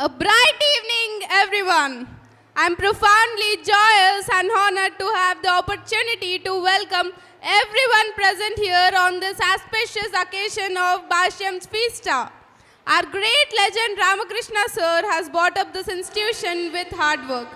A bright evening, everyone. I'm profoundly joyous and honored to have the opportunity to welcome everyone present here on this auspicious occasion of Bhashyam's Fiesta. Our great legend Ramakrishna sir has brought up this institution with hard work.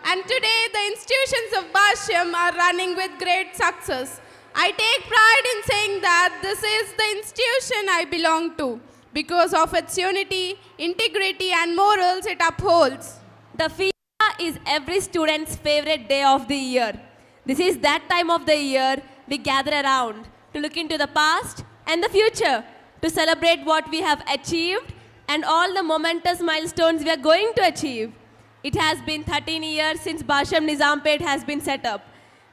And today the institutions of Bhashyam are running with great success. I take pride in saying that this is the institution I belong to because of its unity, integrity and morals it upholds. The Fiesta is every student's favorite day of the year. This is that time of the year we gather around to look into the past and the future, to celebrate what we have achieved and all the momentous milestones we are going to achieve. It has been 13 years since Bhashyam Nizampet has been set up.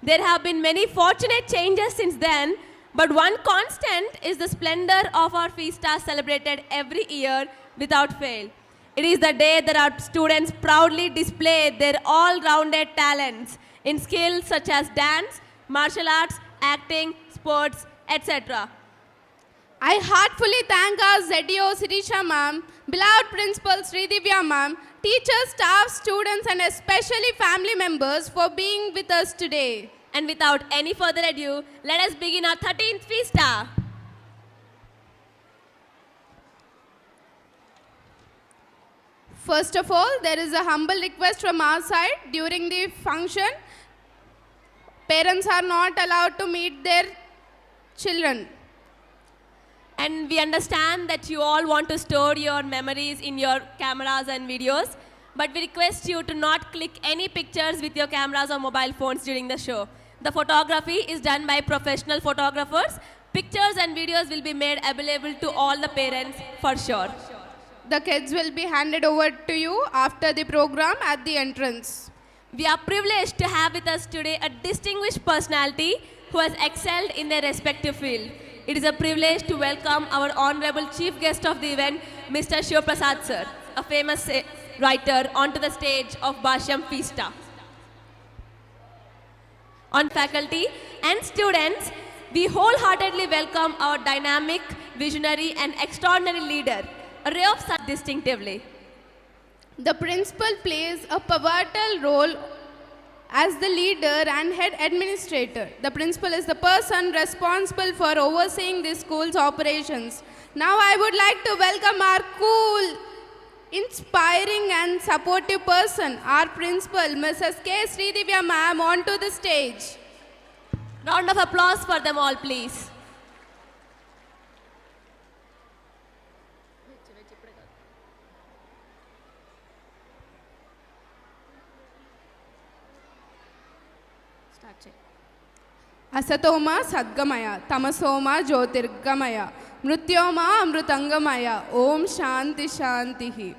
There have been many fortunate changes since then, but one constant is the splendor of our Fiesta celebrated every year without fail. It is the day that our students proudly display their all-rounded talents in skills such as dance, martial arts, acting, sports, etc. I heartfully thank our ZDO Sirisha ma'am, beloved principal Sridivya ma'am, teachers, staff, students and especially family members for being with us today. And without any further ado, let us begin our 13th Fiesta. First of all, there is a humble request from our side. During the function, parents are not allowed to meet their children. And we understand that you all want to store your memories in your cameras and videos, but we request you to not click any pictures with your cameras or mobile phones during the show. The photography is done by professional photographers. Pictures and videos will be made available to all the parents for sure. The kids will be handed over to you after the program at the entrance. We are privileged to have with us today a distinguished personality who has excelled in their respective field. It is a privilege to welcome our honorable chief guest of the event, Mr. Shiv Prasad sir, a famous writer, onto the stage of Bhashyam Fiesta. On faculty and students, we wholeheartedly welcome our dynamic, visionary and extraordinary leader, a ray of sun distinctively. The principal plays a pivotal role as the leader and head administrator. The principal is the person responsible for overseeing the school's operations. Now I would like to welcome our cool, inspiring and supportive person, our principal, Mrs. K. Sridivya ma'am, onto the stage. Round of applause for them all, please. Asatoma Sadgamaya, Tamasoma Jyotirgamaya, Mrutyoma Amrutangamaya, Om Shanti Shantihi.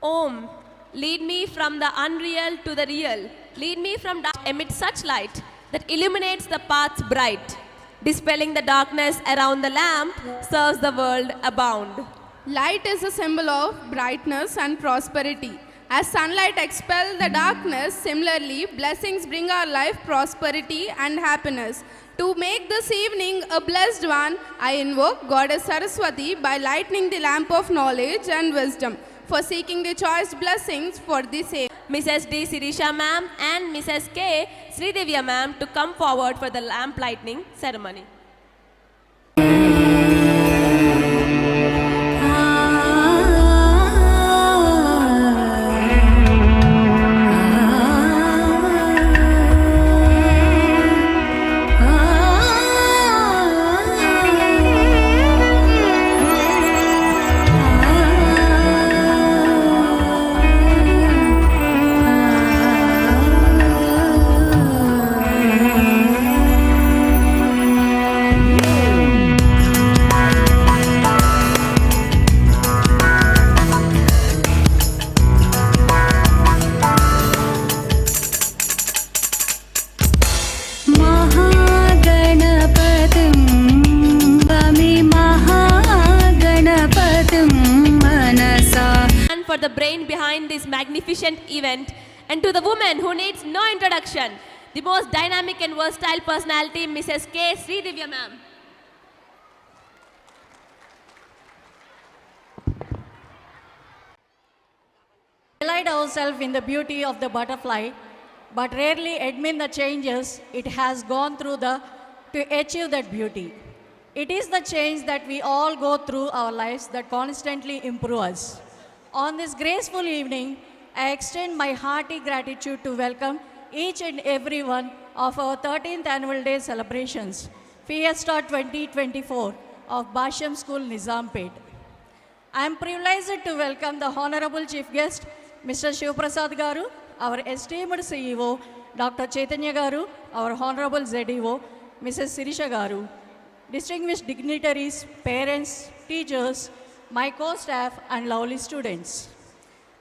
Om, lead me from the unreal to the real. Lead me from dark amid such light that illuminates the paths bright. Dispelling the darkness around the lamp serves the world abound. Light is a symbol of brightness and prosperity. As sunlight expels the darkness, similarly, blessings bring our life prosperity and happiness. To make this evening a blessed one, I invoke Goddess Saraswati by lighting the lamp of knowledge and wisdom, for seeking the choice blessings for the same. Mrs. D. Sirisha ma'am and Mrs. K. Sridivya ma'am to come forward for the lamp lighting ceremony. brain behind this magnificent event, and to the woman who needs no introduction, the most dynamic and versatile personality, Mrs. K. Sridivya ma'am. Delight ourselves in the beauty of the butterfly, but rarely admit the changes it has gone through to achieve that beauty. It is the change that we all go through our lives that constantly improve us. On this graceful evening, I extend my hearty gratitude to welcome each and every one of our 13th annual day celebrations, Fiesta 2024 of Basham School, Nizampet. I am privileged to welcome the Honorable Chief Guest, Mr. Shiv Prasad Garu, our esteemed CEO, Dr. Chaitanya Garu, our Honorable ZDO, Mrs. Sirisha Garu, distinguished dignitaries, parents, teachers, my co-staff and lovely students.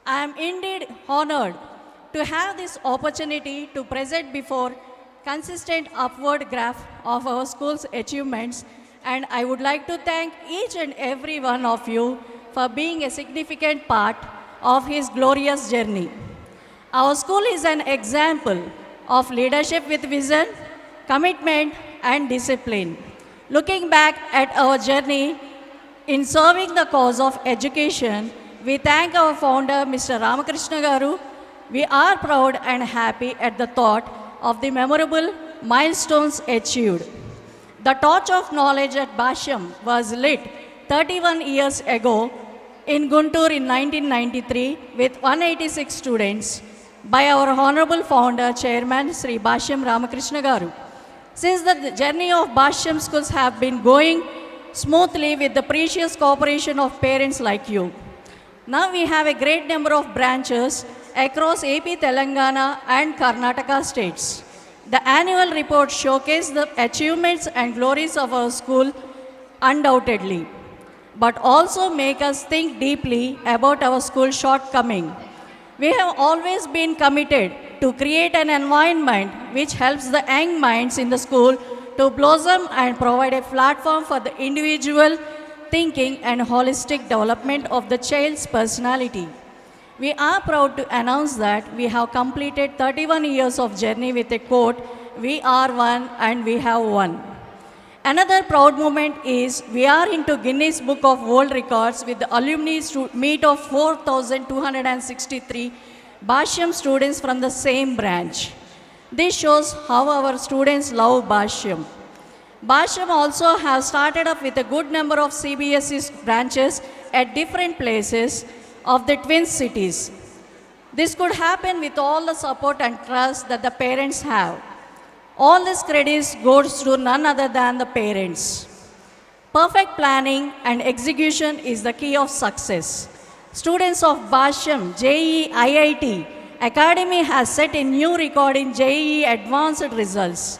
I am indeed honored to have this opportunity to present before consistent upward graph of our school's achievements, and I would like to thank each and every one of you for being a significant part of his glorious journey. Our school is an example of leadership with vision, commitment, and discipline. Looking back at our journey in serving the cause of education, we thank our founder, Mr. Ramakrishna Garu. We are proud and happy at the thought of the memorable milestones achieved. The torch of knowledge at Basham was lit 31 years ago in Guntur in 1993 with 186 students by our honorable founder, Chairman Sri Basham Ramakrishna Garu. Since the journey of Basham schools have been going smoothly with the precious cooperation of parents like you. Now we have a great number of branches across AP, Telangana and Karnataka states. The annual report showcases the achievements and glories of our school undoubtedly, but also make us think deeply about our school's shortcoming. We have always been committed to create an environment which helps the young minds in the school to blossom and provide a platform for the individual thinking and holistic development of the child's personality. We are proud to announce that we have completed 31 years of journey with a quote, "We are one and we have won." Another proud moment is we are into Guinness Book of World Records with the alumni meet of 4,263 Basham students from the same branch. This shows how our students love Basham. Basham also has started up with a good number of CBSE branches at different places of the twin cities. This could happen with all the support and trust that the parents have. All this credit goes to none other than the parents. Perfect planning and execution is the key of success. Students of Basham JEE IIT Academy has set a new record in JEE advanced results.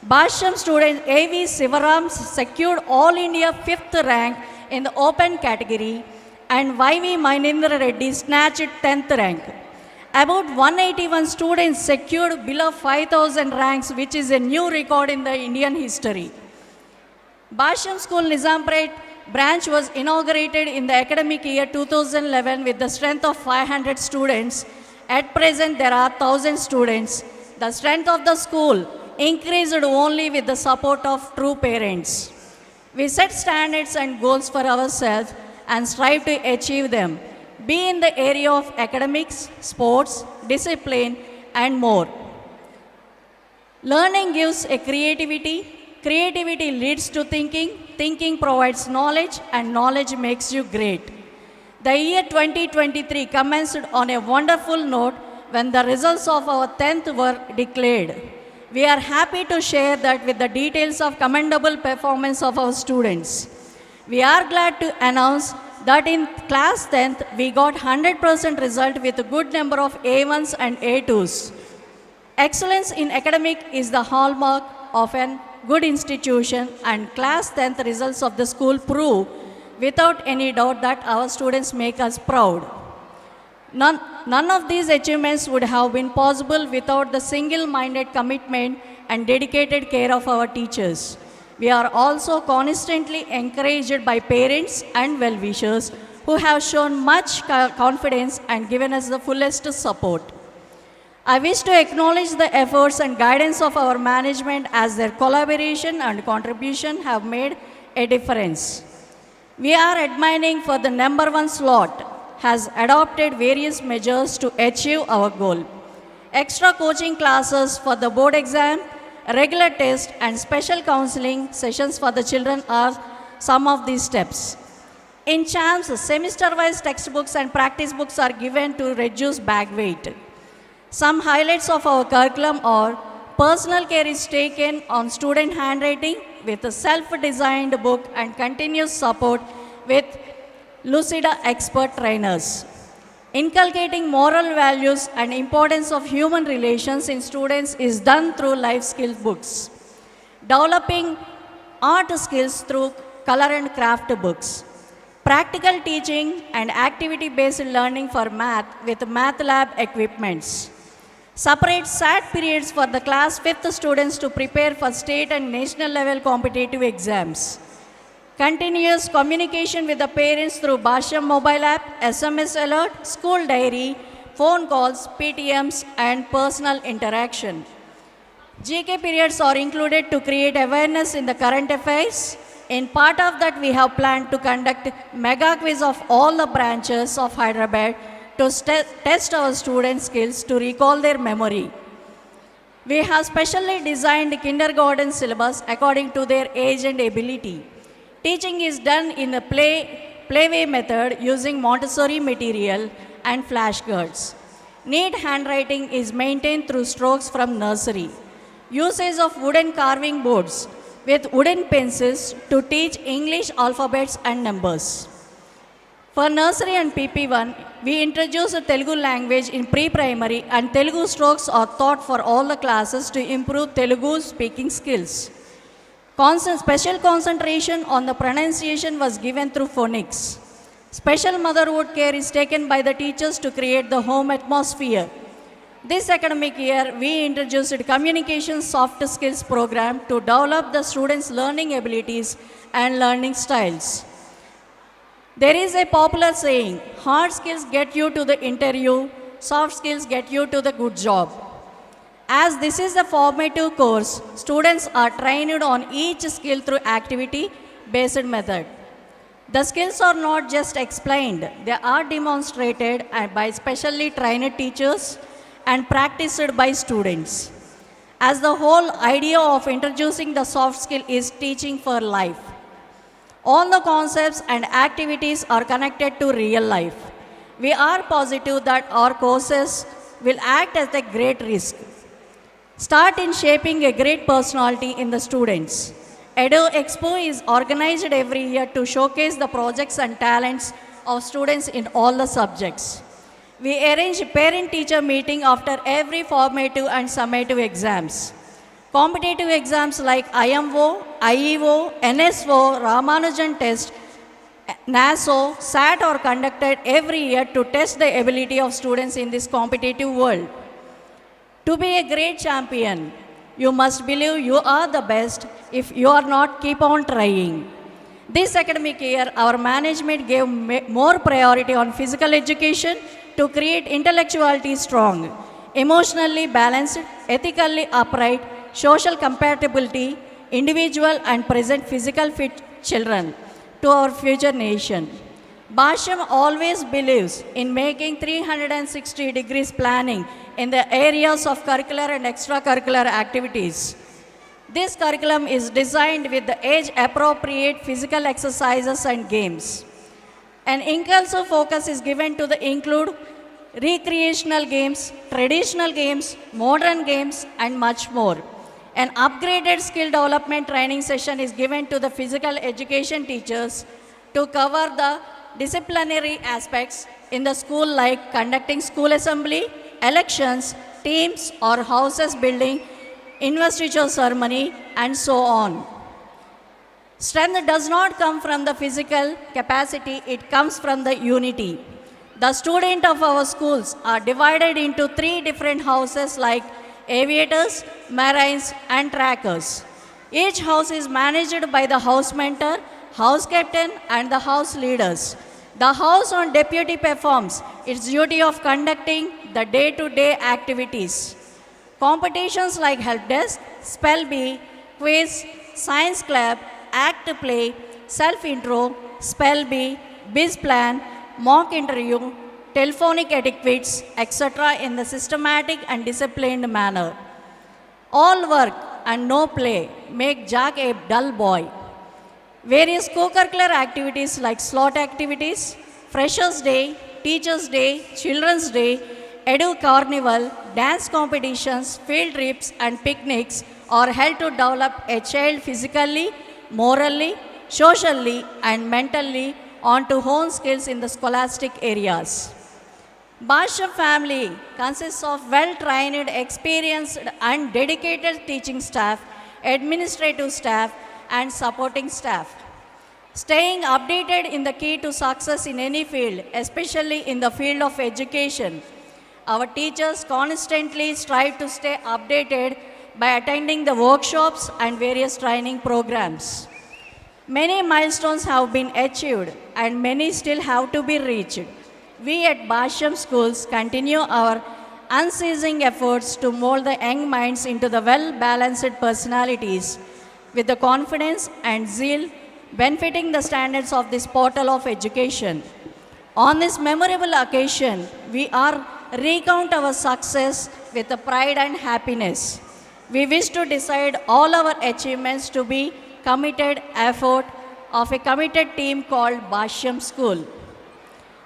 Basham student A.V. Sivaram secured All India 5th rank in the open category and Y.V. Mainendra Reddy snatched 10th rank. About 181 students secured below 5,000 ranks, which is a new record in the Indian history. Basham School Nizampet branch was inaugurated in the academic year 2011 with the strength of 500 students. At present, there are 1,000 students. The strength of the school increased only with the support of true parents. We set standards and goals for ourselves and strive to achieve them, be in the area of academics, sports, discipline, and more. Learning gives a creativity, creativity leads to thinking, thinking provides knowledge, and knowledge makes you great. The year 2023 commenced on a wonderful note when the results of our 10th were declared. We are happy to share that with the details of commendable performance of our students. We are glad to announce that in class 10th, we got 100% result with a good number of A1s and A2s. Excellence in academic is the hallmark of a good institution, and class 10th results of the school prove without any doubt that our students make us proud. None of these achievements would have been possible without the single-minded commitment and dedicated care of our teachers. We are also constantly encouraged by parents and well-wishers who have shown much confidence and given us the fullest support. I wish to acknowledge the efforts and guidance of our management as their collaboration and contribution have made a difference. We are admiring for the number one slot has adopted various measures to achieve our goal. Extra coaching classes for the board exam, regular tests and special counseling sessions for the children are some of these steps. In CHAMS, semester-wise textbooks and practice books are given to reduce bag weight. Some highlights of our curriculum are personal care is taken on student handwriting with a self-designed book and continuous support with Lucida expert trainers. Inculcating moral values and importance of human relations in students is done through life skill books. Developing art skills through color and craft books. Practical teaching and activity-based learning for math with math lab equipments. Separate SAT periods for the class 5th students to prepare for state and national level competitive exams. Continuous communication with the parents through Bhashyam mobile app, SMS alert, school diary, phone calls, PTMs and personal interaction. GK periods are included to create awareness in the current affairs. In part of that, we have planned to conduct mega quiz of all the branches of Hyderabad to test our students' skills to recall their memory. We have specially designed kindergarten syllabus according to their age and ability. Teaching is done in a playway method using Montessori material and flashcards. Neat handwriting is maintained through strokes from nursery. Usage of wooden carving boards with wooden pencils to teach English alphabets and numbers. For nursery and PP1, we introduce the Telugu language in pre-primary and Telugu strokes are taught for all the classes to improve Telugu speaking skills. Special concentration on the pronunciation was given through phonics. Special motherhood care is taken by the teachers to create the home atmosphere. This academic year, we introduced communication soft skills program to develop the students' learning abilities and learning styles. There is a popular saying, hard skills get you to the interview, soft skills get you to the good job. As this is a formative course, students are trained on each skill through activity-based method. The skills are not just explained, they are demonstrated by specially trained teachers and practiced by students. As the whole idea of introducing the soft skill is teaching for life. All the concepts and activities are connected to real life. We are positive that our courses will act as a great risk. Start in shaping a great personality in the students. Edu Expo is organized every year to showcase the projects and talents of students in all the subjects. We arrange parent-teacher meeting after every formative and summative exams. Competitive exams like IMO, IEO, NSO, Ramanujan test, NASO, SAT are conducted every year to test the ability of students in this competitive world. To be a great champion, you must believe you are the best. If you are not, keep on trying. This academic year, our management gave more priority on physical education to create intellectuality strong, emotionally balanced, ethically upright, social compatibility, individual and present physical fit children to our future nation. Bhashyam always believes in making 360 degrees planning in the areas of curricular and extracurricular activities. This curriculum is designed with the age-appropriate physical exercises and games. An inclusive focus is given to include recreational games, traditional games, modern games, and much more. An upgraded skill development training session is given to the physical education teachers to cover the disciplinary aspects in the school like conducting school assembly, elections, teams or houses building, investiture ceremony and so on. Strength does not come from the physical capacity, it comes from the unity. The students of our schools are divided into 3 different houses like aviators, marines and trackers. Each house is managed by the house mentor, house captain and the house leaders. The House on Deputy performs its duty of conducting the day-to-day activities. Competitions like Help Desk, Spell Bee, Quiz, Science Club, Act Play, Self-Intro, Spell Bee, Biz Plan, Mock Interview, Telephonic Etiquettes, etc. in the systematic and disciplined manner. All work and no play make Jack a dull boy. Various co-curricular activities like slot activities, Freshers' Day, Teachers' Day, Children's Day, Edu Carnival, dance competitions, field trips and picnics are held to develop a child physically, morally, socially and mentally onto hone skills in the scholastic areas. Basham family consists of well-trained, experienced and dedicated teaching staff, administrative staff and supporting staff. Staying updated in the key to success in any field, especially in the field of education. Our teachers constantly strive to stay updated by attending the workshops and various training programs. Many milestones have been achieved and many still have to be reached. We at Basham Schools continue our unceasing efforts to mold the young minds into the well-balanced personalities with the confidence and zeal benefiting the standards of this portal of education. On this memorable occasion, we are recount our success with the pride and happiness. We wish to decide all our achievements to be committed effort of a committed team called Basham School.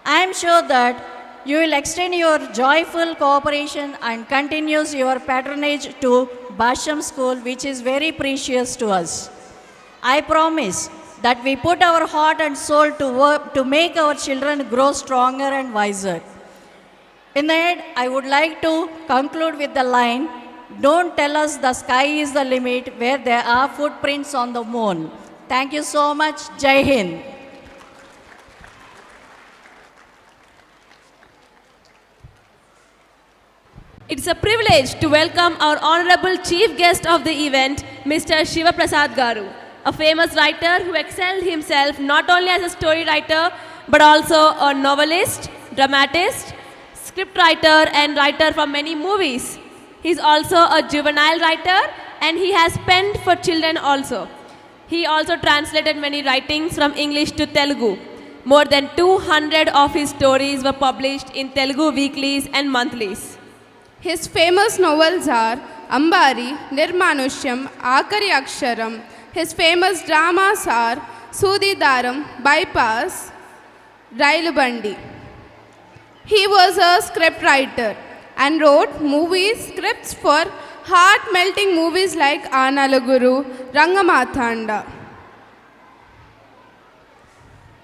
I am sure that you will extend your joyful cooperation and continues your patronage to Basham School, which is very precious to us. I promise that we put our heart and soul to work to make our children grow stronger and wiser. In the end, I would like to conclude with the line, don't tell us the sky is the limit where there are footprints on the moon. Thank you so much. Jai Hind. It's a privilege to welcome our honorable chief guest of the event, Mr. Shiva Prasad Garu, a famous writer who excelled himself not only as a story writer but also a novelist, dramatist, script writer and writer for many movies. He's also a juvenile writer and he has penned for children also. He also translated many writings from English to Telugu. More than 200 of his stories were published in Telugu weeklies and monthlies. His famous novels are Ambari, Nirmanushyam, Akari Aksharam. His famous dramas are Sudidaram, Bypass, Railubandi. He was a script writer and wrote movies scripts for heart-melting movies like Analaguru, Rangamathanda.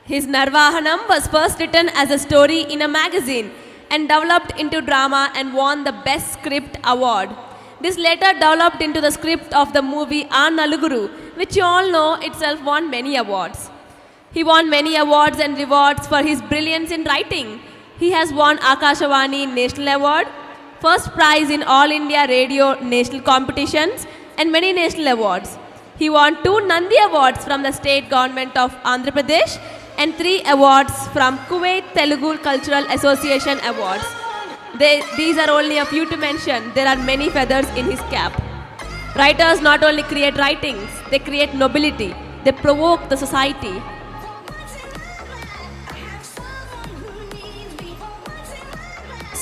His Narvahanam was first written as a story in a magazine and developed into drama and won the Best Script Award. This later developed into the script of the movie Naluguru, which you all know itself won many awards. He won many awards and rewards for his brilliance in writing. He has won Akashavani National Award, first prize in All India Radio National Competitions and many national awards. He won 2 Nandi Awards from the state government of Andhra Pradesh and 3 awards from Kuwait Telugu Cultural Association Awards. These are only a few to mention. There are many feathers in his cap. Writers not only create writings, they create nobility. They provoke the society.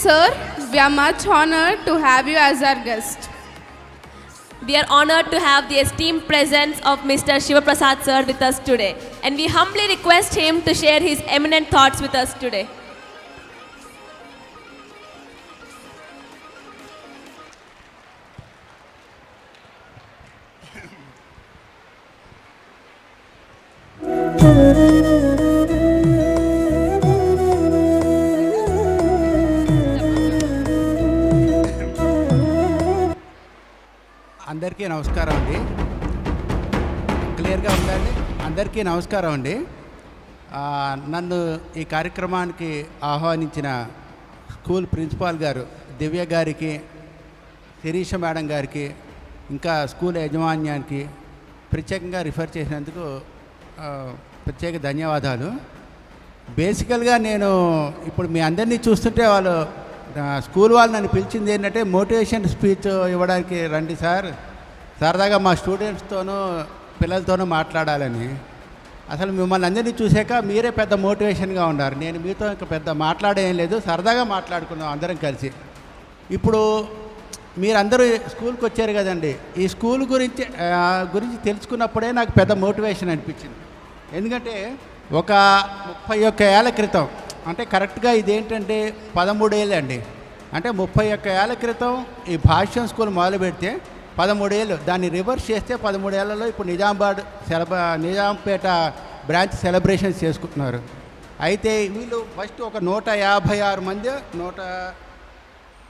Sir, we are much honored to have you as our guest. We are honored to have the esteemed presence of Mr. Shiva Prasad sir with us today. And we humbly request him to share his eminent thoughts with us today. అందరికీ నమస్కారం అండి. క్లియర్గా ఉందండి. అందరికీ నమస్కారం అండి. నన్ను ఈ కార్యక్రమానికి ఆహ్వానించిన స్కూల్ ప్రిన్సిపాల్ గారు దివ్య గారికి, శిరీష మేడం గారికి, ఇంకా స్కూల్ యాజమాన్యానికి ప్రత్యేకంగా రిఫర్ చేసినందుకు ప్రత్యేక ధన్యవాదాలు. బేసికల్గా నేను ఇప్పుడు మీ అందరినీ చూస్తుంటే వాళ్ళు స్కూల్ వాళ్ళు నన్ను పిలిచింది ఏంటంటే మోటివేషన్ స్పీచ్ ఇవ్వడానికి రండి సార్, సరదాగా మా స్టూడెంట్స్తోనూ పిల్లలతోనూ మాట్లాడాలని. అసలు మిమ్మల్ని అందరినీ చూసాక మీరే పెద్ద మోటివేషన్గా ఉన్నారు. నేను మీతో ఇంకా పెద్ద మాట్లాడేం లేదు, సరదాగా మాట్లాడుకున్నాం అందరం కలిసి. ఇప్పుడు మీరందరూ స్కూల్కి వచ్చారు కదండి, ఈ స్కూల్ గురించి తెలుసుకున్నప్పుడే నాకు పెద్ద మోటివేషన్ అనిపించింది. ఎందుకంటే ఒక 31 ఏళ్ల క్రితం, అంటే కరెక్ట్గా ఇదేంటంటే 13 ఏళ్ళు అండి, అంటే 31 ఏళ్ల క్రితం ఈ భాష్యం స్కూల్ మొదలు పెడితే 13 ఏళ్ళు, దాన్ని రివర్స్ చేస్తే 13 ఏళ్లలో ఇప్పుడు నిజాంపేట బ్రాంచ్ సెలబ్రేషన్స్ చేసుకుంటున్నారు. అయితే వీళ్ళు ఫస్ట్ ఒక 156 మంది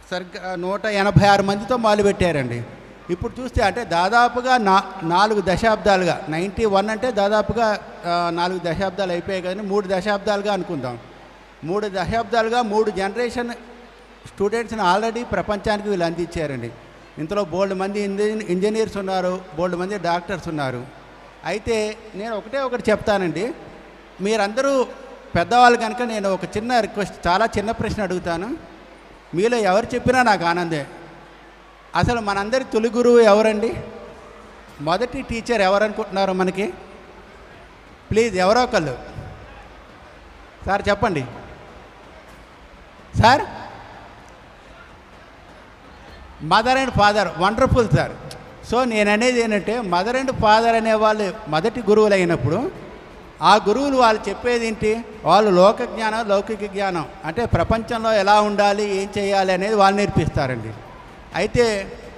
186 మందితో మొదలుపెట్టారండి. ఇప్పుడు చూస్తే అంటే దాదాపుగా 4 దశాబ్దాలుగా 91 అంటే దాదాపుగా 4 దశాబ్దాలు అయిపోయాయి కదండి, 3 దశాబ్దాలుగా అనుకుందాం. 3 దశాబ్దాలుగా 3 జనరేషన్ స్టూడెంట్స్ని ఆల్రెడీ ప్రపంచానికి వీళ్ళు అందించారండి. ఇందులో బోల్డ్ మంది ఇంజనీర్స్ ఉన్నారు, బోల్డ్ మంది డాక్టర్స్ ఉన్నారు. అయితే నేను ఒకటి చెప్తానండి, మీరందరూ పెద్దవాళ్ళు కనుక నేను ఒక చిన్న రిక్వెస్ట్, చాలా చిన్న ప్రశ్న అడుగుతాను. మీలో ఎవరు చెప్పినా నాకు ఆనందే. అసలు మనందరి తొలి గురువు ఎవరండి? మొదటి టీచర్ ఎవరు అనుకుంటున్నారు మనకి? ప్లీజ్ ఎవరో ఒకళ్ళు సార్ చెప్పండి sir. Mother and father, wonderful sir. So నేను అనేది ఏంటంటే మదర్ అండ్ ఫాదర్ అనేవాళ్ళు మొదటి గురువులు అయినప్పుడు ఆ గురువులు వాళ్ళు చెప్పేది ఏంటి? వాళ్ళు లోక జ్ఞానం, లౌకిక జ్ఞానం, అంటే ప్రపంచంలో ఎలా ఉండాలి, ఏం చేయాలి అనేది వాళ్ళు నేర్పిస్తారండి. అయితే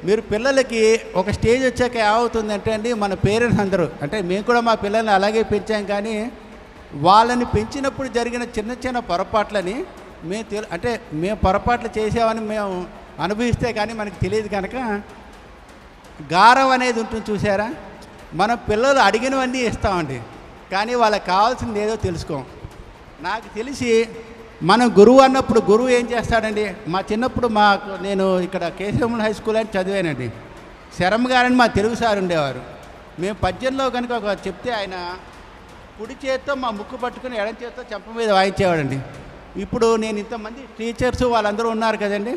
మీరు పిల్లలకి ఒక స్టేజ్ వచ్చాక ఏమవుతుందంటే అండి, మన పేరెంట్స్ అందరూ, అంటే మేము కూడా మా పిల్లల్ని అలాగే పెంచాం, కానీ వాళ్ళని పెంచినప్పుడు జరిగిన చిన్న చిన్న పొరపాట్లని మేము పొరపాట్లు చేసామని మేము అనుభవిస్తే కానీ మనకు తెలియదు. కనుక గారం అనేది ఉంటుంది చూసారా, మన పిల్లలు అడిగినవన్నీ ఇస్తామండి, కానీ వాళ్ళకి కావాల్సింది ఏదో తెలుసుకోం. నాకు తెలిసి మనం గురువు అన్నప్పుడు గురువు ఏం చేస్తాడండి, మా చిన్నప్పుడు నేను ఇక్కడ కేశవముల హై స్కూల్ అని చదివానండి. శరమ్ గారని మా తెలుగు సార్ ఉండేవారు. మేము పద్యంలో కనుక ఒక చెప్తే ఆయన కుడి చేత్తో మా ముక్కు పట్టుకుని ఎడం చేత్తో చెంప మీద వాయించేవాడండి. ఇప్పుడు నేను ఇంతమంది టీచర్స్ వాళ్ళందరూ ఉన్నారు కదండి,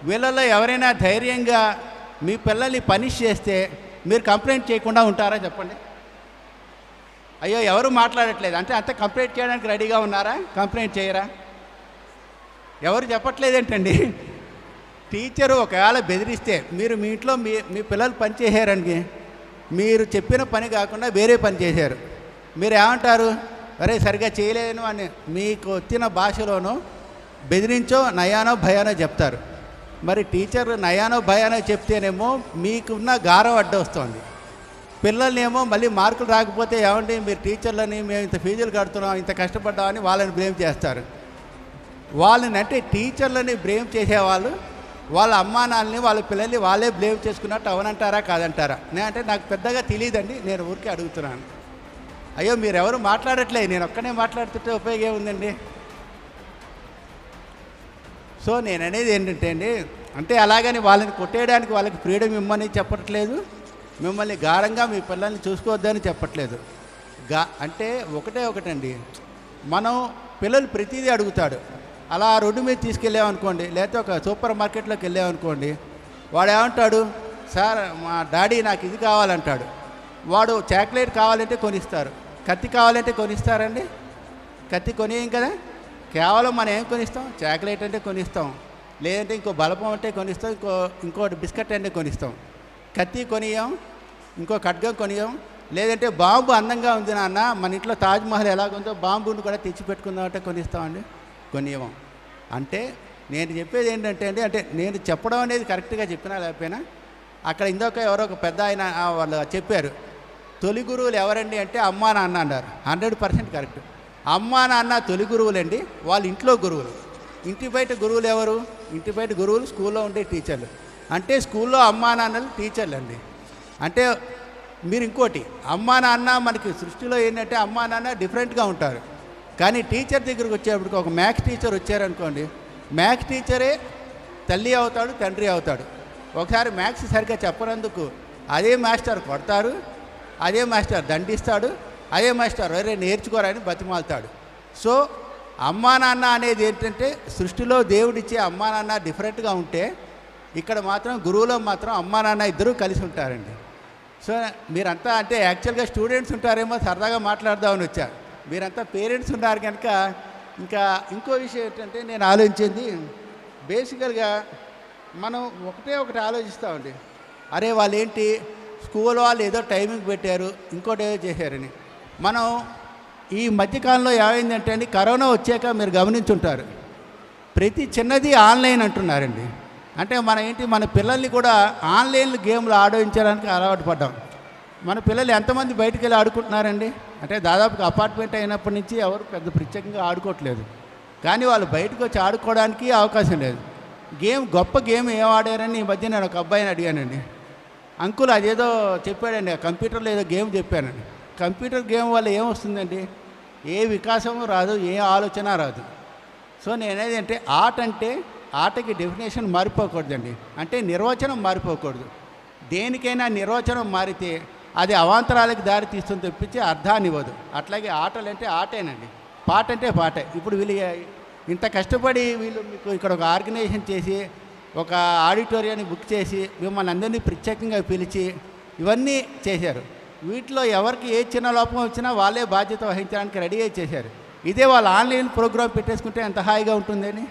వీళ్ళల్లో ఎవరైనా ధైర్యంగా మీ పిల్లల్ని పనిష్ చేస్తే మీరు కంప్లైంట్ చేయకుండా ఉంటారా చెప్పండి? అయ్యో ఎవరు మాట్లాడట్లేదు అంటే అంత కంప్లైంట్ చేయడానికి రెడీగా ఉన్నారా? కంప్లైంట్ చేయరా? ఎవరు చెప్పట్లేదేంటండి? టీచరు ఒకవేళ బెదిరిస్తే మీరు మీ ఇంట్లో మీ పిల్లలు పని చేశారని, మీరు చెప్పిన పని కాకుండా వేరే పని చేశారు, మీరు ఏమంటారు? అరే సరిగా చేయలేను అని మీకు వచ్చిన భాషలోనో బెదిరించో నయానో భయానో చెప్తారు. మరి టీచర్ నయానో భయానో చెప్తేనేమో మీకున్న గారం అడ్డొస్తుంది, పిల్లల్నేమో మళ్ళీ మార్కులు రాకపోతే ఏమండి మీరు టీచర్లని మేము ఇంత ఫీజులు కడుతున్నాం, ఇంత కష్టపడ్డామని వాళ్ళని బ్లేమ్ చేస్తారు. వాళ్ళని అంటే టీచర్లని బ్లేమ్ చేసేవాళ్ళు వాళ్ళ అమ్మానాన్నని వాళ్ళ పిల్లల్ని వాళ్ళే బ్లేమ్ చేసుకున్నట్టు అవనంటారా కాదంటారా? అంటే నాకు పెద్దగా తెలియదండి, నేను ఊరికే అడుగుతున్నాను. అయ్యో మీరెవరు మాట్లాడట్లేదు, నేను ఒక్కనే మాట్లాడుతుంటే ఉపయోగం ఉందండి. సో నేను అనేది ఏంటంటే అండి, అంటే అలాగని వాళ్ళని కొట్టేయడానికి వాళ్ళకి ఫ్రీడమ్ ఇమ్మని చెప్పట్లేదు, మిమ్మల్ని గారంగా మీ పిల్లల్ని చూసుకోవద్దని చెప్పట్లేదు. అంటే ఒకటండి, మనం పిల్లలు ప్రతిదీ అడుగుతాడు. అలా రోడ్డు మీద తీసుకెళ్ళామనుకోండి, లేకపోతే ఒక సూపర్ మార్కెట్లోకి వెళ్ళామనుకోండి, వాడు ఏమంటాడు? సార్ మా డాడీ నాకు ఇది కావాలంటాడు. వాడు చాక్లెట్ కావాలంటే కొనిస్తారు, కత్తి కావాలంటే కొనిస్తారండి? కత్తి కొనియం కదా, కేవలం మనం ఏం కొనిస్తాం? చాక్లెట్ అంటే కొనిస్తాం, లేదంటే ఇంకో బలపం అంటే కొనిస్తాం, ఇంకోటి బిస్కెట్ అంటే కొనిస్తాం. కత్తి కొనియం, ఇంకో ఖడ్గం కొనియం, లేదంటే బాంబు అందంగా ఉంది నాన్న మన ఇంట్లో తాజ్మహల్ ఎలాగుందో బాంబుని కూడా తెచ్చి పెట్టుకుందామంటే కొనిస్తామండి? కొనియమం. అంటే నేను చెప్పేది ఏంటంటే అండి, అంటే నేను చెప్పడం అనేది కరెక్ట్గా చెప్పినా లేకపోయినా, అక్కడ ఇందాక ఎవరో ఒక పెద్ద ఆయన వాళ్ళు చెప్పారు, తొలి గురువులు ఎవరండి అంటే అమ్మా నాన్న అన్నారు. 100% కరెక్ట్. అమ్మా నాన్న తొలి గురువులండి, వాళ్ళు ఇంట్లో గురువులు. ఇంటి బయట గురువులు ఎవరు? ఇంటి బయట గురువులు స్కూల్లో ఉండే టీచర్లు. అంటే స్కూల్లో అమ్మా నాన్నలు టీచర్లు అండి. అంటే మీరు ఇంకోటి, అమ్మా నాన్న మనకి సృష్టిలో ఏంటంటే అమ్మా నాన్న డిఫరెంట్గా ఉంటారు, కానీ టీచర్ దగ్గరికి వచ్చేప్పటికి ఒక మ్యాథ్స్ టీచర్ వచ్చారనుకోండి, మ్యాథ్స్ టీచరే తల్లి అవుతాడు, తండ్రి అవుతాడు. ఒకసారి మ్యాథ్స్ సరిగ్గా చెప్పనందుకు అదే మాస్టర్ కొడతారు, అదే మాస్టర్ దండిస్తాడు, అదే మాస్టర్ అరే నేర్చుకోరని బతిమాలుతాడు. సో అమ్మా నాన్న అనేది ఏంటంటే సృష్టిలో దేవుడిచ్చే అమ్మా నాన్న డిఫరెంట్గా ఉంటే ఇక్కడ మాత్రం గురువులో మాత్రం అమ్మా నాన్న ఇద్దరూ కలిసి ఉంటారండి. సో మీరంతా అంటే యాక్చువల్గా స్టూడెంట్స్ ఉంటారేమో సరదాగా మాట్లాడదామని వచ్చా, మీరంతా పేరెంట్స్ ఉన్నారు కనుక. ఇంకా ఇంకో విషయం ఏంటంటే నేను ఆలోచించింది బేసికల్గా మనం ఒకటి ఆలోచిస్తామండి, అరే వాళ్ళు ఏంటి స్కూల్ వాళ్ళు ఏదో టైమింగ్ పెట్టారు ఇంకోటి ఏదో చేశారని. మనం ఈ మధ్యకాలంలో ఏమైందంటే అండి, కరోనా వచ్చాక మీరు గమనించుంటారు ప్రతి చిన్నది ఆన్లైన్ అంటున్నారండి. అంటే మన పిల్లల్ని కూడా ఆన్లైన్ గేమ్లు ఆడించడానికి అలవాటు పడ్డాం. మన పిల్లలు ఎంతమంది బయటికి వెళ్ళి ఆడుకుంటున్నారండి అంటే దాదాపుగా అపార్ట్మెంట్ అయినప్పటి నుంచి ఎవరు పెద్ద ప్రత్యేకంగా ఆడుకోవట్లేదు, కానీ వాళ్ళు బయటకు వచ్చి ఆడుకోవడానికి అవకాశం లేదు. గొప్ప గేమ్ ఏం ఆడారని ఈ మధ్య నేను ఒక అబ్బాయిని అడిగానండి. అంకుల్ అదేదో చెప్పాడండి, కంప్యూటర్లో ఏదో గేమ్ చెప్పానండి. కంప్యూటర్ గేమ్ వల్ల ఏమొస్తుందండి, ఏ వికాసము రాదు, ఏ ఆలోచన రాదు. సో నేనేది అంటే ఆటకి డెఫినేషన్ మారిపోకూడదండి, అంటే నిర్వచనం మారిపోకూడదు. దేనికైనా నిర్వచనం మారితే అది అవాంతరాలకు దారి తీస్తుంది తప్పించి అర్థాన్ని ఇవ్వదు. అట్లాగే ఆటలు అంటే ఆటేనండి, పాట అంటే పాటే. ఇప్పుడు వీళ్ళు ఇంత కష్టపడి వీళ్ళు మీకు ఇక్కడ ఒక ఆర్గనైజేషన్ చేసి ఒక ఆడిటోరియాన్ని బుక్ చేసి మిమ్మల్ని అందరినీ ప్రత్యేకంగా పిలిచి ఇవన్నీ చేశారు. వీటిలో ఎవరికి ఏ చిన్న లోపం వచ్చినా వాళ్ళే బాధ్యత వహించడానికి రెడీ అయి చేశారు. ఇదే వాళ్ళు ఆన్లైన్ ప్రోగ్రాం పెట్టేసుకుంటే ఎంత హాయిగా ఉంటుందని.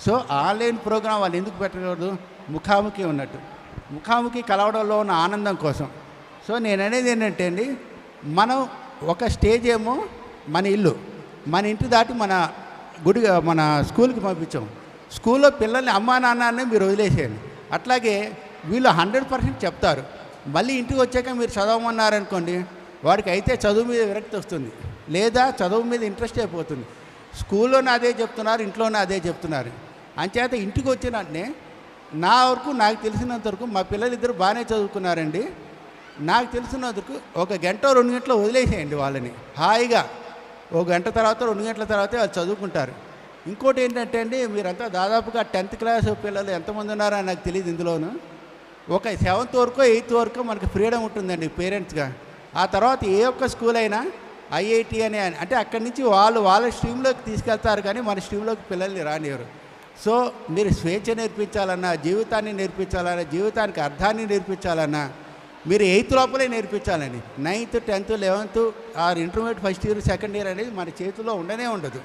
సో ఆన్లైన్ ప్రోగ్రాం వాళ్ళు ఎందుకు పెట్టకూడదు, ముఖాముఖి ఉన్నట్టు, ముఖాముఖి కలవడంలో ఉన్న ఆనందం కోసం. సో నేను అనేది ఏంటంటే అండి, మనం ఒక స్టేజ్ ఏమో మన ఇల్లు, మన ఇంటి దాటి మన స్కూల్కి పంపించాం. స్కూల్లో పిల్లల్ని అమ్మా నాన్నని మీరు వదిలేసేయండి. అట్లాగే వీళ్ళు 100% చెప్తారు. మళ్ళీ ఇంటికి వచ్చాక మీరు చదవమన్నారనుకోండి, వాడికి అయితే చదువు మీద విరక్తి వస్తుంది, లేదా చదువు మీద ఇంట్రెస్ట్ అయిపోతుంది. స్కూల్లోనే అదే చెప్తున్నారు, ఇంట్లోనే అదే చెప్తున్నారు. అంచేత ఇంటికి వచ్చిన వెంటనే నాకు తెలిసినంత వరకు మా పిల్లలిద్దరూ బాగానే చదువుకున్నారండి. నాకు తెలిసినందుకు 1 గంట 2 గంటలు వదిలేసేయండి వాళ్ళని హాయిగా. 1 గంట తర్వాత 2 గంటల తర్వాతే వాళ్ళు చదువుకుంటారు. ఇంకోటి ఏంటంటే అండి, మీరంతా దాదాపుగా 10th క్లాస్ పిల్లలు ఎంతమంది ఉన్నారో నాకు తెలియదు. ఇందులోనూ ఒక 7th వరకు 8th వరకు మనకు ఫ్రీడమ్ ఉంటుందండి పేరెంట్స్గా. ఆ తర్వాత ఏ ఒక్క స్కూల్ అయినా ఐఐటి అంటే అక్కడి నుంచి వాళ్ళ స్ట్రీమ్లోకి తీసుకెళ్తారు, కానీ మన స్ట్రీమ్లోకి పిల్లల్ని రానివ్వరు. సో మీరు స్వేచ్ఛ నేర్పించాలన్నా, జీవితాన్ని నేర్పించాలన్నా, జీవితానికి అర్థాన్ని నేర్పించాలన్నా మీరు 8th లోపలే నేర్పించాలండి. 9th 10th 11th are intermediate first year second year అనేది మన చేతిలో ఉండదు.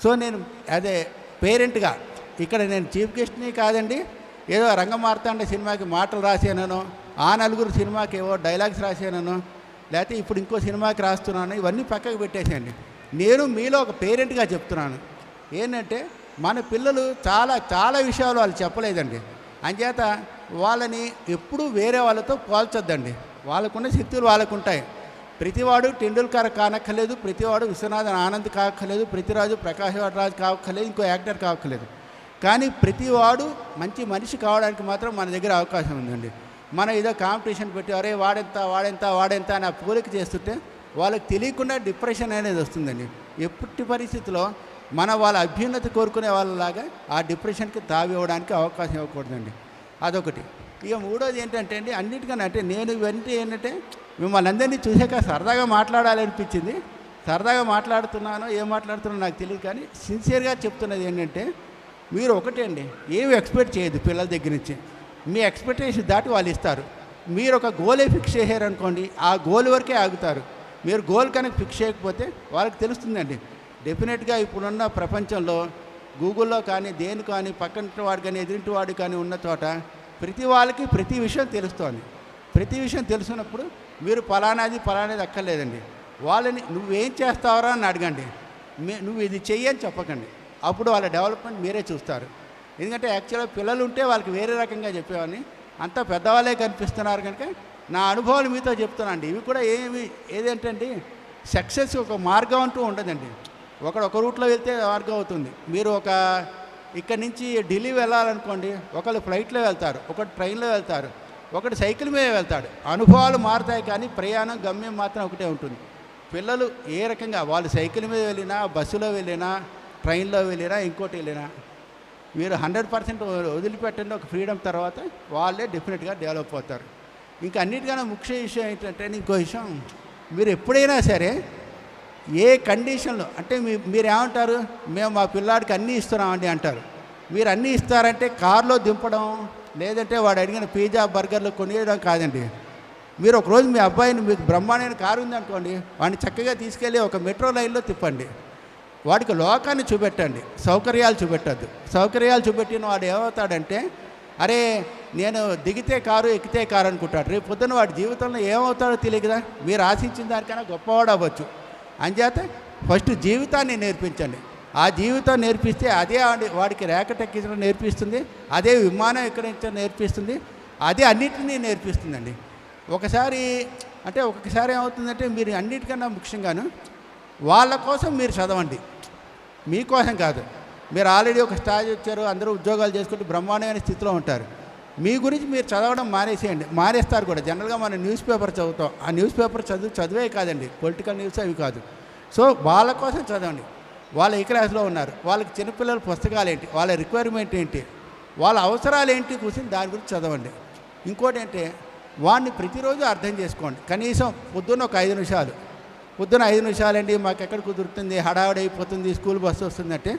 సో నేను అదే పేరెంట్గా ఇక్కడ నేను చీఫ్ గెస్ట్ని కాదండి, ఏదో రంగమార్తాండ సినిమాకి మాటలు రాసానో, ఆ నలుగురు సినిమాకి ఏవో డైలాగ్స్ రాసానో, లేకపోతే ఇప్పుడు ఇంకో సినిమాకి రాస్తున్నాను, ఇవన్నీ పక్కకు పెట్టేసేయండి. నేను మీలో ఒక పేరెంట్గా చెప్తున్నాను ఏంటంటే, మన పిల్లలు చాలా విషయాలు వాళ్ళు చెప్పలేదండి. అంచేత వాళ్ళని ఎప్పుడూ వేరే వాళ్ళతో పోల్చొద్దండి. వాళ్ళకున్న శక్తులు వాళ్ళకు ఉంటాయి. ప్రతివాడు టెండూల్కర్ కానక్కర్లేదు, ప్రతివాడు విశ్వనాథన్ ఆనంద్ కాక్కర్లేదు, ప్రతిరాజు ప్రకాష్ రాజు కావక్కర్లేదు, ఇంకో యాక్టర్ కావక్కర్లేదు. కానీ ప్రతివాడు మంచి మనిషి కావడానికి మాత్రం మన దగ్గర అవకాశం ఉందండి. మనం ఏదో కాంపిటీషన్ పెట్టి అరే వాడెంత అని ఆ పోలిక చేస్తుంటే వాళ్ళకి తెలియకుండా డిప్రెషన్ అనేది వస్తుందండి. ఎప్పటి పరిస్థితిలో వాళ్ళ అభ్యున్నతి కోరుకునే వాళ్ళలాగా ఆ డిప్రెషన్కి తావివ్వడానికి అవకాశం ఇవ్వకూడదండి. అదొకటి. ఇక మూడోది ఏంటంటే అండి, అన్నిటికన్నా అంటే నేను ఇవన్నీ ఏంటంటే మిమ్మల్ని అందరినీ చూసాక సరదాగా మాట్లాడాలనిపించింది. సరదాగా మాట్లాడుతున్నానో ఏం మాట్లాడుతున్నానో నాకు తెలియదు, కానీ సిన్సియర్గా చెప్తున్నది ఏంటంటే, మీరు ఒకటే అండి, ఏమి ఎక్స్పెక్ట్ చేయదు పిల్లల దగ్గర నుంచి. మీ ఎక్స్పెక్టేషన్ దాటి వాళ్ళు ఇస్తారు. మీరు ఒక గోలే ఫిక్స్ చేశారనుకోండి, ఆ గోల్ వరకే ఆగుతారు. మీరు గోల్ కనుక ఫిక్స్ చేయకపోతే వాళ్ళకి తెలుస్తుందండి. డెఫినెట్గా ఇప్పుడున్న ప్రపంచంలో గూగుల్లో కానీ దేని కానీ పక్కన వాడు కానీ ఎదురింటి వాడు కానీ ఉన్న చోట ప్రతి వాళ్ళకి ప్రతి విషయం తెలుస్తోంది. ప్రతి విషయం తెలుసున్నప్పుడు మీరు ఫలానాది అక్కర్లేదండి. వాళ్ళని నువ్వేం చేస్తావరా అని అడగండి, నువ్వు ఇది చెయ్యని చెప్పకండి. అప్పుడు వాళ్ళ డెవలప్మెంట్ మీరే చూస్తారు. ఎందుకంటే యాక్చువల్గా పిల్లలు ఉంటే వాళ్ళకి వేరే రకంగా చెప్పేవాడిని, అంతా పెద్దవాళ్ళే కనిపిస్తున్నారు కనుక నా అనుభవాలు మీతో చెప్తున్నానండి. ఇవి కూడా ఏదేంటండి, సక్సెస్ ఒక మార్గం అంటూ ఉండదండి. ఒక రూట్లో వెళ్తే మార్గం అవుతుంది. మీరు ఇక్కడి నుంచి ఢిల్లీ వెళ్ళాలనుకోండి, ఒకళ్ళు ఫ్లైట్లో వెళ్తారు, ఒకటి ట్రైన్లో వెళ్తారు, ఒకటి సైకిల్ మీద వెళ్తాడు. అనుభవాలు మారుతాయి కానీ ప్రయాణం గమ్యం మాత్రం ఒకటే ఉంటుంది. పిల్లలు ఏ రకంగా వాళ్ళు సైకిల్ మీద వెళ్ళినా, బస్సులో వెళ్ళినా, ట్రైన్లో వెళ్ళినా, ఇంకోటి వెళ్ళినా మీరు 100% వదిలిపెట్టండి. ఒక ఫ్రీడమ్ తర్వాత వాళ్ళే డెఫినెట్గా డెవలప్ అవుతారు. ఇంకా అన్నిటికన్నా ముఖ్య విషయం ఏంటంటే, ఇంకో విషయం, మీరు ఎప్పుడైనా సరే ఏ కండిషన్లో అంటే మీరు ఏమంటారు, మేము మా పిల్లాడికి అన్నీ ఇస్తున్నామండి అంటారు. మీరు అన్నీ ఇస్తారంటే కారులో దింపడం, లేదంటే వాడు అడిగిన పిజ్జా బర్గర్లు కొనియడం కాదండి. మీరు ఒకరోజు మీ అబ్బాయిని, మీకు బ్రహ్మాండమైన కారు ఉందనుకోండి, వాడిని చక్కగా తీసుకెళ్ళి ఒక మెట్రో లైన్లో తిప్పండి. వాడికి లోకాన్ని చూపెట్టండి, సౌకర్యాలు చూపెట్టద్దు. సౌకర్యాలు చూపెట్టిన వాడు ఏమవుతాడంటే, అరే నేను దిగితే కారు ఎక్కితే కారు అనుకుంటాడు. రేపు పొద్దున వాడి జీవితంలో ఏమవుతాడో తెలియదు కదా. మీరు ఆశించిన దానికన్నా గొప్పవాడు అవ్వచ్చు. అంచేత ఫస్ట్ జీవితాన్ని నేర్పించండి. ఆ జీవితం నేర్పిస్తే అదే వాడికి ర్యాకెట్ ఎక్కించడం నేర్పిస్తుంది, అదే విమానం ఎక్కడించడం నేర్పిస్తుంది, అదే అన్నిటినీ నేర్పిస్తుందండి. ఒకసారి ఏమవుతుందంటే, మీరు అన్నిటికన్నా ముఖ్యంగాను వాళ్ళ కోసం మీరు చదవండి, మీకోసం కాదు. మీరు ఆల్రెడీ ఒక స్టేజ్ వచ్చారు, అందరూ ఉద్యోగాలు చేసుకుంటూ బ్రహ్మాండమైన స్థితిలో ఉంటారు. మీ గురించి మీరు చదవడం మానేసేయండి. మానేస్తారు కూడా. జనరల్గా మనం న్యూస్ పేపర్ చదువుతాం. ఆ న్యూస్ పేపర్ చదివే కాదండి, పొలిటికల్ న్యూస్ అవి కాదు. సో వాళ్ళ కోసం చదవండి. వాళ్ళు ఏ క్లాస్లో ఉన్నారు, వాళ్ళకి చిన్నపిల్లల పుస్తకాలు ఏంటి, వాళ్ళ రిక్వైర్మెంట్ ఏంటి, వాళ్ళ అవసరాలు ఏంటి కూర్చొని దాని గురించి చదవండి. ఇంకోటి ఏంటంటే, వాడిని ప్రతిరోజు అర్థం చేసుకోండి. కనీసం పొద్దున్న ఒక 5 నిమిషాలు, పొద్దున 5 నిమిషాలండి మాకు ఎక్కడ కుదురుతుంది, హడావిడి అయిపోతుంది, స్కూల్ బస్సు వస్తుందంటే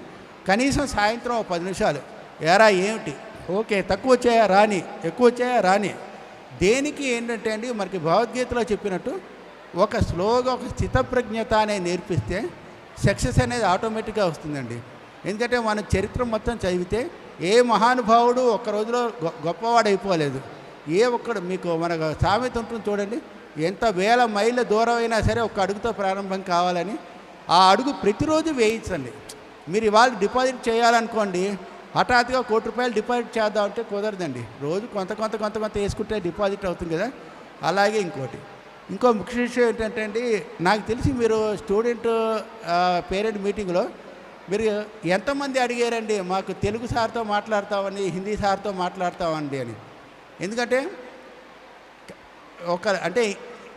కనీసం సాయంత్రం 10 నిమిషాలు, ఎరా ఏమిటి, ఓకే తక్కువ వచ్చాయా రాని, ఎక్కువ వచ్చాయా రాని. దేనికి ఏంటంటే అండి, మనకి భగవద్గీతలో చెప్పినట్టు ఒక స్లోగా ఒక స్థితప్రజ్ఞత అనేది నేర్పిస్తే సక్సెస్ అనేది ఆటోమేటిక్గా వస్తుందండి. ఎందుకంటే మన చరిత్ర మొత్తం చదివితే ఏ మహానుభావుడు ఒక్క రోజులో గొప్పవాడు అయిపోలేదు. ఏ ఒక్కడు, మీకు మన సామెత ఉంటుంది చూడండి, ఎంత వేల మైళ్ళ దూరం అయినా సరే ఒక అడుగుతో ప్రారంభం కావాలని. ఆ అడుగు ప్రతిరోజు వేయించండి. మీరు ఇవాళ డిపాజిట్ చేయాలనుకోండి, హఠాత్తుగా ₹1,00,00,000 డిపాజిట్ చేద్దామంటే కుదరదండి. రోజు కొంత వేసుకుంటే డిపాజిట్ అవుతుంది కదా. అలాగే ఇంకో ముఖ్య విషయం ఏంటంటే అండి, నాకు తెలిసి మీరు స్టూడెంట్ పేరెంట్ మీటింగ్లో మీరు ఎంతమంది అడిగారండి, మాకు తెలుగు సార్తో మాట్లాడతామని, హిందీ సార్తో మాట్లాడతామండి అని. ఎందుకంటే అంటే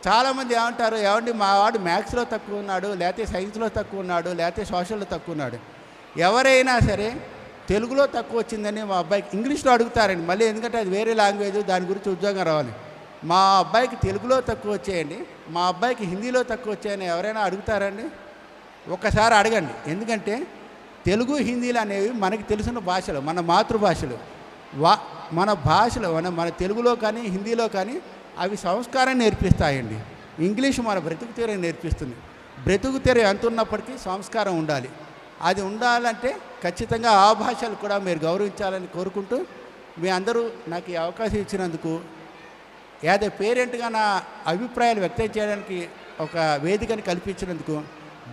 చాలామంది ఏమంటారు, ఏమండి మా వాడు మ్యాథ్స్లో తక్కువ ఉన్నాడు, లేకపోతే సైన్స్లో తక్కువ ఉన్నాడు, లేకపోతే సోషల్లో తక్కువ ఉన్నాడు. ఎవరైనా సరే తెలుగులో తక్కువ వచ్చిందని మా అబ్బాయికి ఇంగ్లీష్లో అడుగుతారండి మళ్ళీ. ఎందుకంటే అది వేరే లాంగ్వేజ్, దాని గురించి ఉద్యోగం రావాలి. మా అబ్బాయికి తెలుగులో తక్కువ వచ్చాయండి, మా అబ్బాయికి హిందీలో తక్కువ వచ్చాయని ఎవరైనా అడుగుతారండి? ఒక్కసారి అడగండి. ఎందుకంటే తెలుగు హిందీలు అనేవి మనకి తెలిసిన భాషలు, మన మాతృభాషలు. మన భాషలో మన తెలుగులో కానీ హిందీలో కానీ అవి సంస్కారం నేర్పిస్తాయండి. ఇంగ్లీష్ మన బ్రతుకు తెర నేర్పిస్తుంది. బ్రతుకు తెర ఎంత ఉన్నప్పటికీ సంస్కారం ఉండాలి. అది ఉండాలంటే ఖచ్చితంగా ఆ భాషలు కూడా మీరు గౌరవించాలని కోరుకుంటూ, మీ అందరూ నాకు ఈ అవకాశం ఇచ్చినందుకు, యాజ్ ఎ పేరెంట్గా నా అభిప్రాయాలు వ్యక్తం చేయడానికి ఒక వేదికని కల్పించినందుకు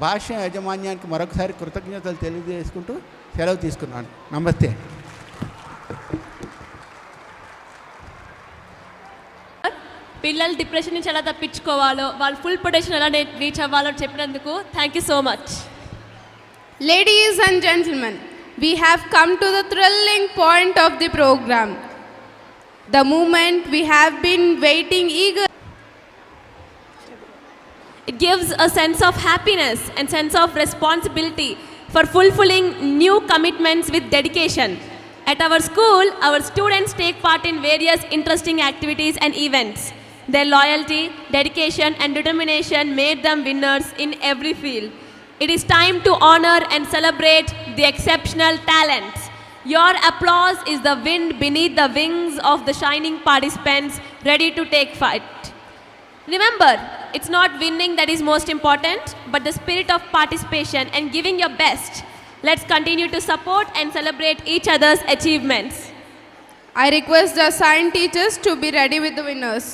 భాష యాజమాన్యానికి మరొకసారి కృతజ్ఞతలు తెలియజేసుకుంటూ సెలవు తీసుకున్నాను. నమస్తే. పిల్లలు డిప్రెషన్ నుంచి ఎలా తప్పించుకోవాలో, వాళ్ళు ఫుల్ పొటెన్షియల్ ఎలా రీచ్ అవ్వాలో చెప్పినందుకు thank you so much. Ladies and gentlemen, we have come to the thrilling point of the program. The moment we have been waiting eagerly. It gives a sense of happiness and sense of responsibility for fulfilling new commitments with dedication. At our school, our students take part in various interesting activities and events. Their loyalty, dedication and determination made them winners in every field. It is time to honor and celebrate the exceptional talents. Your applause is the wind beneath the wings of the shining participants ready to take flight. Remember, it's not winning that is most important, but the spirit of participation and giving your best. Let's continue to support and celebrate each other's achievements. I request the assigned teachers to be ready with the winners.